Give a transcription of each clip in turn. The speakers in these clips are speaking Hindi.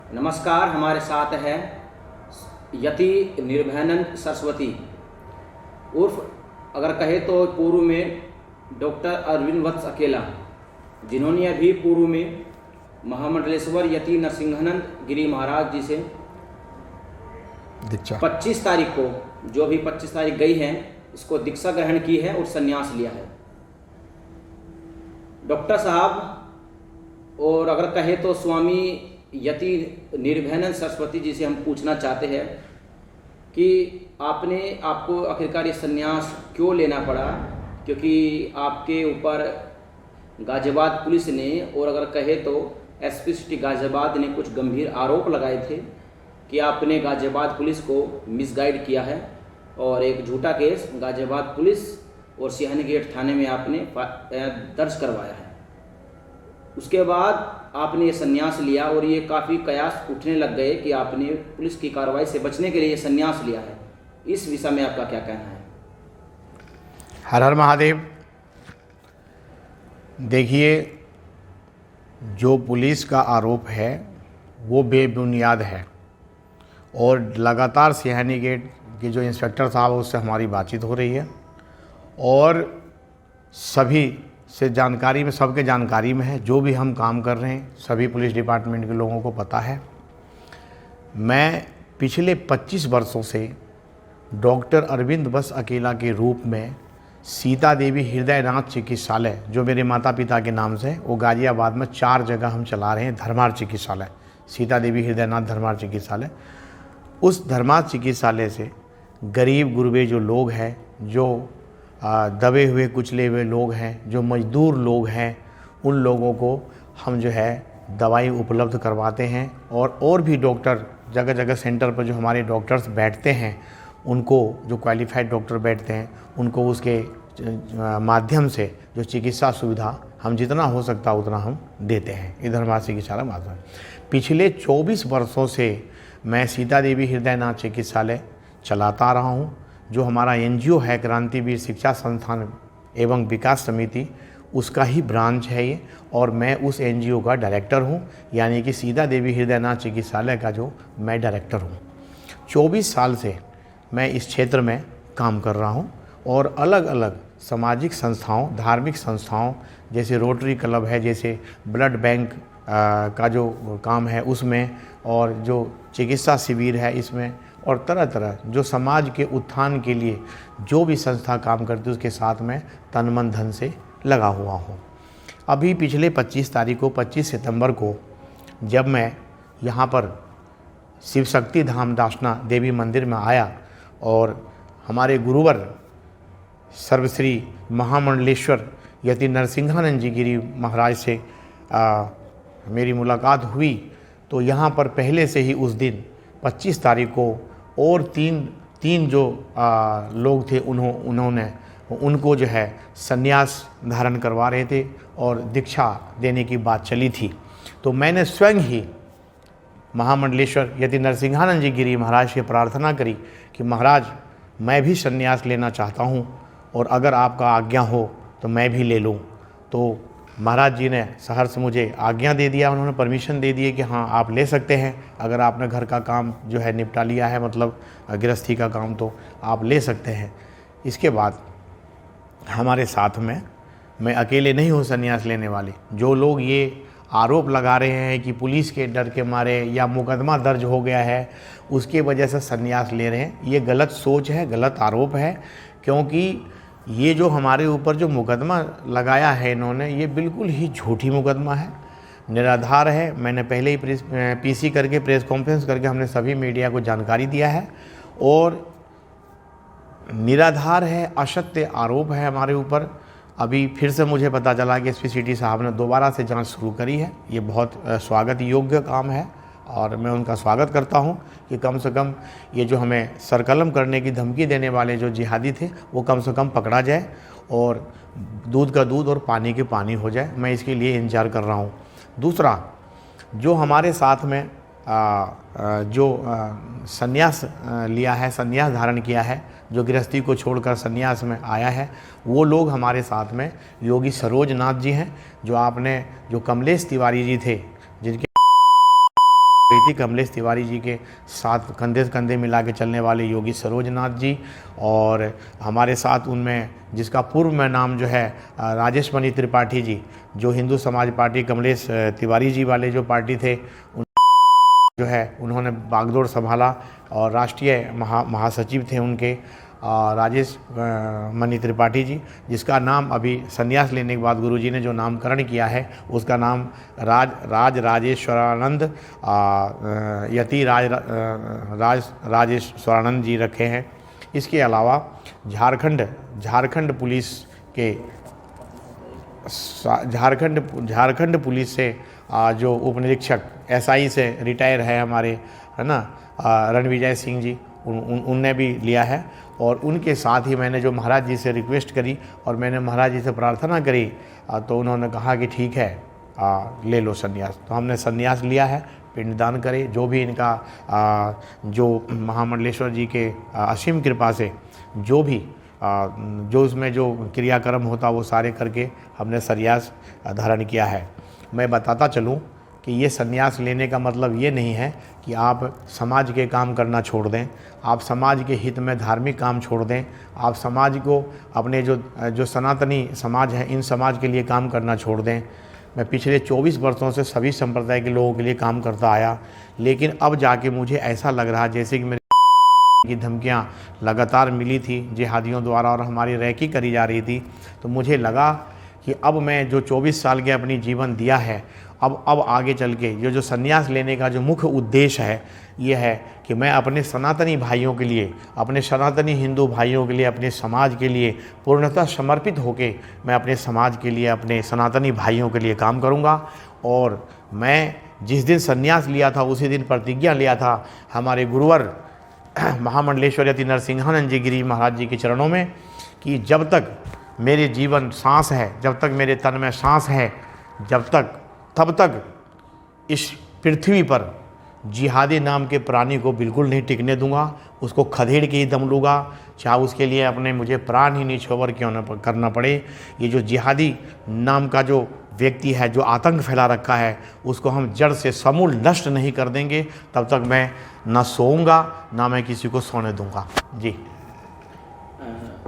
नमस्कार। हमारे साथ है यति निर्भयानंद सरस्वती उर्फ अगर कहे तो पूर्व में डॉक्टर अरविंद वत्स अकेला, जिन्होंने अभी पूर्व में महामंडलेश्वर यति नरसिंहानंद गिरी महाराज जी से दीक्षा 25 तारीख को, जो अभी 25 तारीख गई है, इसको दीक्षा ग्रहण की है और संन्यास लिया है। डॉक्टर साहब, और अगर कहे तो स्वामी यति निर्भयानंद सरस्वती जी से हम पूछना चाहते हैं कि आपको आखिरकार ये संन्यास क्यों लेना पड़ा, क्योंकि आपके ऊपर गाजियाबाद पुलिस ने और अगर कहे तो एसपी सिटी गाजियाबाद ने कुछ गंभीर आरोप लगाए थे कि आपने गाजियाबाद पुलिस को मिसगाइड किया है और एक झूठा केस गाजियाबाद पुलिस और सिहानी गेट थाने में आपने दर्ज करवाया है। उसके बाद आपने ये संन्यास लिया और ये काफ़ी कयास उठने लग गए कि आपने पुलिस की कार्रवाई से बचने के लिए ये संन्यास लिया है। इस विषय में आपका क्या कहना है? हर हर महादेव। देखिए, जो पुलिस का आरोप है वो बेबुनियाद है और लगातार सिहानी गेट के जो इंस्पेक्टर साहब उससे हमारी बातचीत हो रही है और सभी से जानकारी में, सबके जानकारी में है। जो भी हम काम कर रहे हैं सभी पुलिस डिपार्टमेंट के लोगों को पता है। मैं पिछले 25 वर्षों से डॉक्टर अरविंद वत्स अकेला के रूप में सीता देवी हृदयनाथ चिकित्सालय, जो मेरे माता पिता के नाम से, वो गाजियाबाद में 4 जगह हम चला रहे हैं। धर्मार्थ चिकित्सालय, सीता देवी हृदयनाथ धर्मार्थ चिकित्सालय। उस धर्मार्थ चिकित्सालय से गरीब गुरबे जो लोग हैं, जो दबे हुए कुचले हुए लोग हैं, जो मजदूर लोग हैं, उन लोगों को हम जो है दवाई उपलब्ध करवाते हैं। और भी डॉक्टर जगह जगह सेंटर पर जो हमारे डॉक्टर्स बैठते हैं, उनको, जो क्वालिफाइड डॉक्टर बैठते हैं, उनको उसके माध्यम से जो चिकित्सा सुविधा हम जितना हो सकता उतना हम देते हैं। इधर हमारा चिकित्सालय माध्यम। पिछले 24 वर्षों से मैं सीता देवी हृदयनाथ चिकित्सालय चलाता रहा हूँ, जो हमारा एनजीओ है क्रांतिवीर शिक्षा संस्थान एवं विकास समिति, उसका ही ब्रांच है ये, और मैं उस एनजीओ का डायरेक्टर हूँ, यानी कि सीता देवी हृदयनाथ चिकित्सालय का जो मैं डायरेक्टर हूँ। 24 साल से मैं इस क्षेत्र में काम कर रहा हूँ और अलग अलग सामाजिक संस्थाओं, धार्मिक संस्थाओं, जैसे रोटरी क्लब है, जैसे ब्लड बैंक का जो काम है उसमें, और जो चिकित्सा शिविर है इसमें, और तरह तरह जो समाज के उत्थान के लिए जो भी संस्था काम करती है उसके साथ में तन मन धन से लगा हुआ हूँ। अभी पिछले 25 तारीख को, 25 सितंबर को, जब मैं यहाँ पर शिव शक्ति धाम दासना देवी मंदिर में आया और हमारे गुरुवर सर्वश्री महामंडलेश्वर यति नरसिंहानंद जी गिरी महाराज से मेरी मुलाकात हुई, तो यहाँ पर पहले से ही उस दिन 25 तारीख को और तीन जो लोग थे, उनको जो है संन्यास धारण करवा रहे थे और दीक्षा देने की बात चली थी। तो मैंने स्वयं ही महामंडलेश्वर यति नरसिंहानंद जी गिरी महाराज से प्रार्थना करी कि महाराज, मैं भी संन्यास लेना चाहता हूँ और अगर आपका आज्ञा हो तो मैं भी ले लूँ। तो महाराज जी ने सहर्ष मुझे आज्ञा दे दिया, उन्होंने परमिशन दे दिए कि हाँ आप ले सकते हैं। अगर आपने घर का काम जो है निपटा लिया है, मतलब गृहस्थी का काम, तो आप ले सकते हैं। इसके बाद हमारे साथ में, मैं अकेले नहीं हूँ संन्यास लेने वाले। जो लोग ये आरोप लगा रहे हैं कि पुलिस के डर के मारे या मुकदमा दर्ज हो गया है उसके वजह से संन्यास ले रहे हैं, ये गलत सोच है, गलत आरोप है। क्योंकि ये जो हमारे ऊपर जो मुकदमा लगाया है इन्होंने, ये बिल्कुल ही झूठी मुकदमा है, निराधार है। मैंने पहले ही पीसी करके, प्रेस कॉन्फ्रेंस करके हमने सभी मीडिया को जानकारी दिया है, और निराधार है, असत्य आरोप है हमारे ऊपर। अभी फिर से मुझे पता चला कि एसपी सिटी साहब ने दोबारा से जांच शुरू करी है। ये बहुत स्वागत योग्य काम है और मैं उनका स्वागत करता हूं कि कम से कम ये जो हमें सरकलम करने की धमकी देने वाले जो जिहादी थे वो कम से कम पकड़ा जाए और दूध का दूध और पानी के पानी हो जाए। मैं इसके लिए इंतजार कर रहा हूं। दूसरा, जो हमारे साथ में संन्यास लिया है, संन्यास धारण किया है, जो गृहस्थी को छोड़कर संन्यास में आया है, वो लोग हमारे साथ में योगी सरोजनाथ जी हैं, जो कमलेश तिवारी जी थे, जिनके गई थी कमलेश तिवारी जी के साथ कंधे से कंधे मिला के चलने वाले योगी सरोजनाथ जी, और हमारे साथ उनमें जिसका पूर्व में नाम जो है राजेश मणि त्रिपाठी जी, जो हिंदू समाज पार्टी कमलेश तिवारी जी वाले जो पार्टी थे जो है उन्होंने बागडोर संभाला, और राष्ट्रीय महासचिव थे उनके राजेश मणि त्रिपाठी जी, जिसका नाम अभी संन्यास लेने के बाद गुरुजी ने जो नामकरण किया है उसका नाम राजेश्वरानंद यति राजेश्वरानंद जी रखे हैं। इसके अलावा झारखंड पुलिस से जो उप निरीक्षक एसआई से रिटायर है हमारे, है ना, रणविजय सिंह जी, उनने भी लिया है। और उनके साथ ही मैंने जो महाराज जी से रिक्वेस्ट करी और मैंने महाराज जी से प्रार्थना करी, तो उन्होंने कहा कि ठीक है ले लो संन्यास। तो हमने संन्यास लिया है, पिंडदान करे, जो भी इनका जो महामंडलेश्वर जी के असीम कृपा से जो उसमें जो क्रियाक्रम होता वो सारे करके हमने संन्यास धारण किया है। मैं बताता चलूँ कि ये संन्यास लेने का मतलब ये नहीं है कि आप समाज के काम करना छोड़ दें, आप समाज के हित में धार्मिक काम छोड़ दें, आप समाज को अपने जो सनातनी समाज है इन समाज के लिए काम करना छोड़ दें। मैं पिछले 24 वर्षों से सभी संप्रदाय के लोगों के लिए काम करता आया, लेकिन अब जाके मुझे ऐसा लग रहा जैसे कि मेरे की धमकियाँ लगातार मिली थी जिहादियों द्वारा और हमारी रैकी करी जा रही थी, तो मुझे लगा कि अब मैं जो 24 साल के अपनी जीवन दिया है, अब आगे चल के जो संन्यास लेने का जो मुख्य उद्देश्य है ये है कि मैं अपने सनातनी भाइयों के लिए, अपने सनातनी हिंदू भाइयों के लिए, अपने समाज के लिए पूर्णतः समर्पित होके मैं अपने समाज के लिए, अपने सनातनी भाइयों के लिए काम करूँगा। और मैं जिस दिन संन्यास लिया था उसी दिन प्रतिज्ञा लिया था हमारे गुरुवर महामंडलेश्वर यति नरसिंहानंद जी गिरी महाराज जी के चरणों में कि जब तक मेरे जीवन सांस है, जब तक मेरे तन में सांस है, तब तक इस पृथ्वी पर जिहादी नाम के प्राणी को बिल्कुल नहीं टिकने दूंगा, उसको खदेड़ के ही दम लूँगा, चाहे उसके लिए अपने मुझे प्राण ही निछावर क्यों न करना पड़े। ये जो जिहादी नाम का जो व्यक्ति है, जो आतंक फैला रखा है, उसको हम जड़ से समूल नष्ट नहीं कर देंगे, तब तक मैं ना सोऊंगा ना मैं किसी को सोने दूंगा। जी,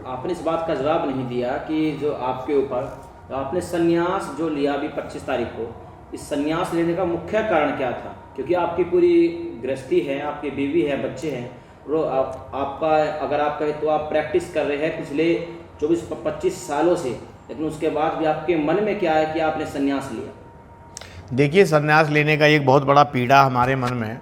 आपने इस बात का जवाब नहीं दिया कि जो आपके ऊपर आपने संन्यास जो लिया अभी 25 तारीख को, इस संन्यास लेने का मुख्य कारण क्या था? क्योंकि आपकी पूरी गृहस्थी है, आपकी बीवी है, बच्चे हैं, और आपका अगर आप कहें तो आप प्रैक्टिस कर रहे हैं पिछले 24-25 सालों से, लेकिन उसके बाद भी आपके मन में क्या है कि आपने संन्यास लिया? देखिए, संन्यास लेने का एक बहुत बड़ा पीड़ा हमारे मन में है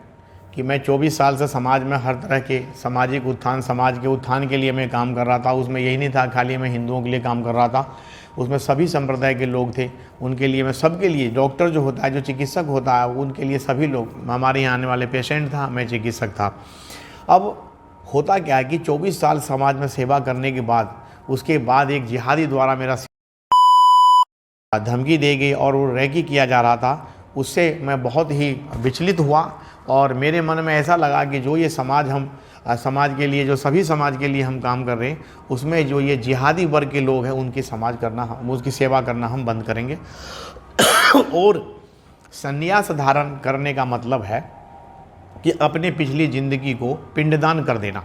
कि मैं 24 साल से समाज में हर तरह के सामाजिक उत्थान, समाज के उत्थान के लिए मैं काम कर रहा था। उसमें यही नहीं था खाली मैं हिंदुओं के लिए काम कर रहा था, उसमें सभी संप्रदाय के लोग थे, उनके लिए मैं सबके लिए, डॉक्टर जो होता है, जो चिकित्सक होता है, उनके लिए सभी लोग, हमारे यहाँ आने वाले पेशेंट था, मैं चिकित्सक था। अब होता क्या है कि 24 साल समाज में सेवा करने के बाद उसके बाद एक जिहादी द्वारा मेरा धमकी दी गई और वो रैकी किया जा रहा था, उससे मैं बहुत ही विचलित हुआ और मेरे मन में ऐसा लगा कि जो ये समाज के लिए, जो सभी समाज के लिए हम काम कर रहे हैं, उसमें जो ये जिहादी वर्ग के लोग हैं उनकी उसकी सेवा करना हम बंद करेंगे। और संन्यास धारण करने का मतलब है कि अपने पिछली ज़िंदगी को पिंडदान कर देना।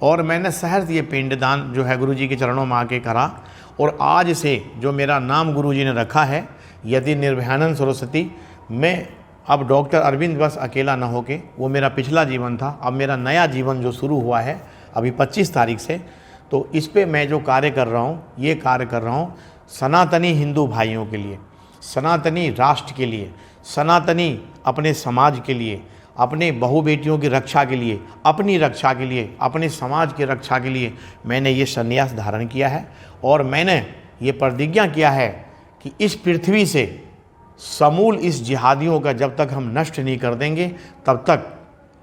और मैंने सहर्ष ये पिंडदान जो है गुरुजी के चरणों में आके करा, और आज से जो मेरा नाम गुरुजी ने रखा है यति निर्भयानंद सरस्वती, मैं अब डॉक्टर अरविंद बस अकेला न होके, वो मेरा पिछला जीवन था, अब मेरा नया जीवन जो शुरू हुआ है अभी 25 तारीख से, तो इस पे मैं जो कार्य कर रहा हूँ, ये कार्य कर रहा हूँ सनातनी हिंदू भाइयों के लिए, सनातनी राष्ट्र के लिए, सनातनी अपने समाज के लिए, अपने बहू बेटियों की रक्षा के लिए, अपनी रक्षा के लिए, अपने समाज की रक्षा के लिए मैंने ये संन्यास धारण किया है। और मैंने ये प्रतिज्ञा किया है कि इस पृथ्वी से समूल इस जिहादियों का जब तक हम नष्ट नहीं कर देंगे, तब तक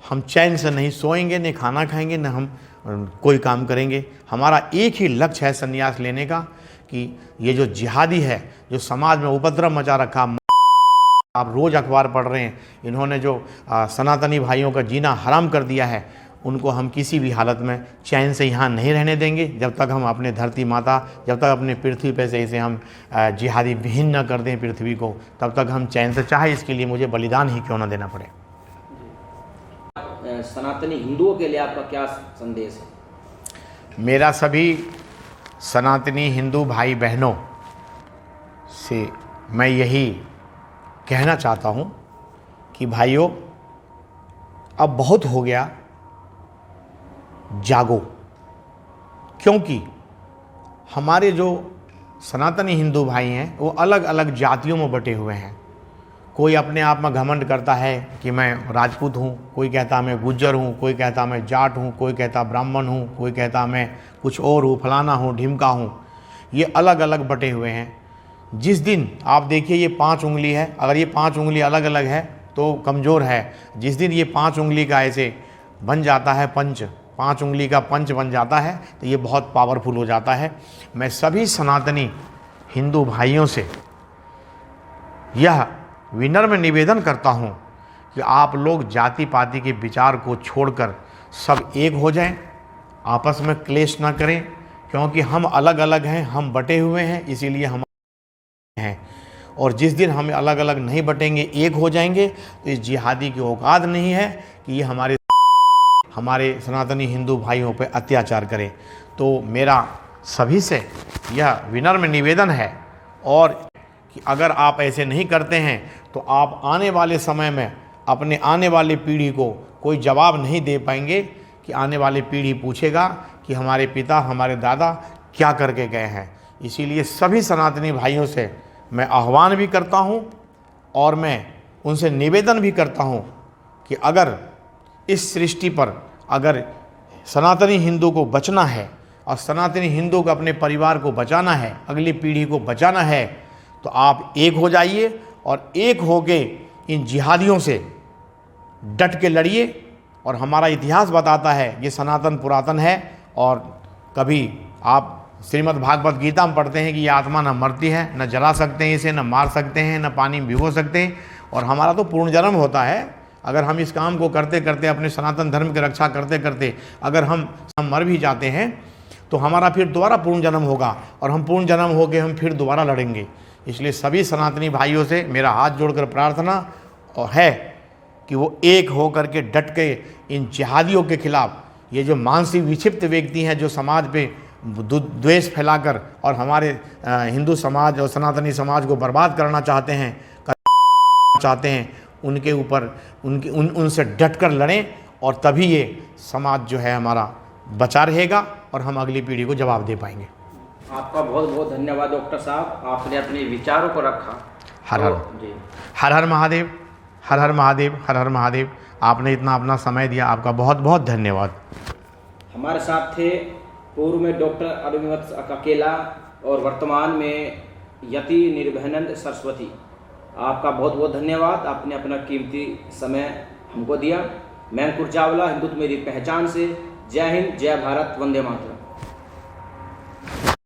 हम चैन से नहीं सोएंगे, न खाना खाएंगे, न हम कोई काम करेंगे। हमारा एक ही लक्ष्य है संन्यास लेने का कि ये जो जिहादी है, जो समाज में उपद्रव मचा रखा, आप रोज़ अखबार पढ़ रहे हैं, इन्होंने जो सनातनी भाइयों का जीना हराम कर दिया है, उनको हम किसी भी हालत में चैन से यहाँ नहीं रहने देंगे जब तक हम अपने धरती माता, जब तक अपने पृथ्वी पे से इसे हम जिहादी विहीन न कर दें पृथ्वी को, तब तक हम चैन से, चाहे इसके लिए मुझे बलिदान ही क्यों न देना पड़े। सनातनी हिंदुओं के लिए आपका क्या संदेश है? मेरा सभी सनातनी हिंदू भाई बहनों से मैं यही कहना चाहता हूँ कि भाइयों, अब बहुत हो गया, जागो। क्योंकि हमारे जो सनातनी हिंदू भाई हैं वो अलग अलग जातियों में बटे हुए हैं। कोई अपने आप में घमंड करता है कि मैं राजपूत हूँ, कोई कहता मैं गुज्जर हूँ, कोई कहता मैं जाट हूँ, कोई कहता ब्राह्मण हूँ, कोई कहता मैं कुछ और हूँ, फलाना हूँ, ढिमका हूँ। ये अलग अलग बटे हुए हैं। जिस दिन आप देखिए ये 5 उंगली है, अगर ये 5 उंगली अलग अलग है तो कमज़ोर है। जिस दिन ये 5 उंगली का ऐसे बन जाता है पंच, 5 उंगली का पंच बन जाता है तो ये बहुत पावरफुल हो जाता है। मैं सभी सनातनी हिंदू भाइयों से यह विनम्र निवेदन करता हूँ कि आप लोग जाति पाति के विचार को छोड़कर सब एक हो जाएं, आपस में क्लेश ना करें। क्योंकि हम अलग अलग हैं, हम बटे हुए हैं, इसीलिए हम हैं। और जिस दिन हम अलग अलग नहीं बटेंगे, एक हो जाएंगे, तो इस जिहादी की औकात नहीं है कि ये हमारे सनातनी हिंदू भाइयों पे अत्याचार करें। तो मेरा सभी से यह विनम्र निवेदन है, और कि अगर आप ऐसे नहीं करते हैं तो आप आने वाले समय में अपने आने वाली पीढ़ी को कोई जवाब नहीं दे पाएंगे। कि आने वाली पीढ़ी पूछेगा कि हमारे पिता, हमारे दादा क्या करके गए हैं। इसीलिए सभी सनातनी भाइयों से मैं आह्वान भी करता हूं और मैं उनसे निवेदन भी करता हूं कि अगर इस सृष्टि पर अगर सनातनी हिंदू को बचना है और सनातनी हिंदू को अपने परिवार को बचाना है, अगली पीढ़ी को बचाना है, तो आप एक हो जाइए और एक होके इन जिहादियों से डट के लड़िए। और हमारा इतिहास बताता है, ये सनातन पुरातन है। और कभी आप श्रीमद् भागवत गीता में पढ़ते हैं कि ये आत्मा न मरती है, न जला सकते हैं इसे, न मार सकते हैं, न पानी में भिगो सकते हैं। और हमारा तो पूर्ण जन्म होता है। अगर हम इस काम को करते करते, अपने सनातन धर्म की रक्षा करते करते अगर हम मर भी जाते हैं तो हमारा फिर दोबारा पूर्ण जन्म होगा, और हम पूर्ण जन्म होकर हम फिर दोबारा लड़ेंगे। इसलिए सभी सनातनी भाइयों से मेरा हाथ जोड़कर प्रार्थना है कि वो एक हो करके डट के इन जिहादियों के खिलाफ, ये जो मानसिक विक्षिप्त व्यक्ति हैं जो समाज पे द्वेष फैलाकर और हमारे हिंदू समाज और सनातनी समाज को बर्बाद करना चाहते हैं, उनके ऊपर उनसे डट कर लड़ें। और तभी ये समाज जो है हमारा बचा रहेगा और हम अगली पीढ़ी को जवाब दे पाएंगे। आपका बहुत बहुत धन्यवाद डॉक्टर साहब, आपने अपने विचारों को रखा। हर हर महादेव, हर हर महादेव, हर हर महादेव। आपने इतना अपना समय दिया, आपका बहुत बहुत धन्यवाद। हमारे साथ थे पूर्व में डॉक्टर अभिमत अकेला और वर्तमान में यति निर्भयानंद सरस्वती। आपका बहुत बहुत धन्यवाद, आपने अपना कीमती समय हमको दिया। मैं अंकुर चावला, हिंदुत्व मेरी पहचान से। जय हिंद, जय भारत, वंदे मातरम।